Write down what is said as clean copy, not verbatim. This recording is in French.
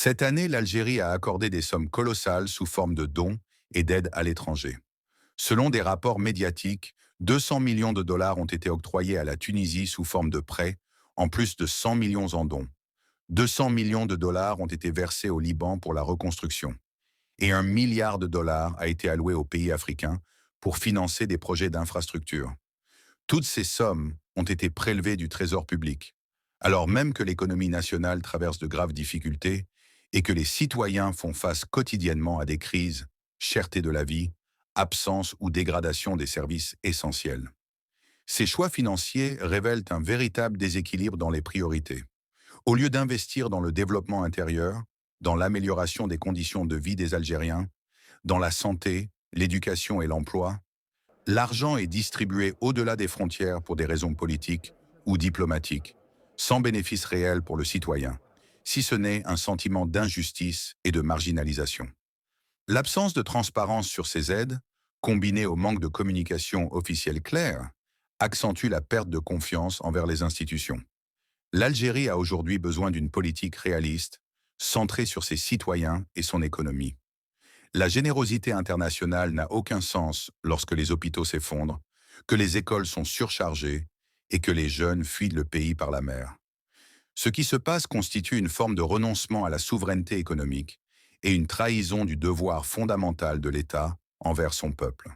Cette année, l'Algérie a accordé des sommes colossales sous forme de dons et d'aides à l'étranger. Selon des rapports médiatiques, 200 millions de dollars ont été octroyés à la Tunisie sous forme de prêts, en plus de 100 millions en dons. 200 millions de dollars ont été versés au Liban pour la reconstruction. Et 1 milliard de dollars a été alloué aux pays africains pour financer des projets d'infrastructure. Toutes ces sommes ont été prélevées du trésor public, alors même que l'économie nationale traverse de graves difficultés et que les citoyens font face quotidiennement à des crises, cherté de la vie, absence ou dégradation des services essentiels. Ces choix financiers révèlent un véritable déséquilibre dans les priorités. Au lieu d'investir dans le développement intérieur, dans l'amélioration des conditions de vie des Algériens, dans la santé, l'éducation et l'emploi, l'argent est distribué au-delà des frontières pour des raisons politiques ou diplomatiques, sans bénéfice réel pour le citoyen, si ce n'est un sentiment d'injustice et de marginalisation. L'absence de transparence sur ces aides, combinée au manque de communication officielle claire, accentue la perte de confiance envers les institutions. L'Algérie a aujourd'hui besoin d'une politique réaliste, centrée sur ses citoyens et son économie. La générosité internationale n'a aucun sens lorsque les hôpitaux s'effondrent, que les écoles sont surchargées et que les jeunes fuient le pays par la mer. Ce qui se passe constitue une forme de renoncement à la souveraineté économique et une trahison du devoir fondamental de l'État envers son peuple.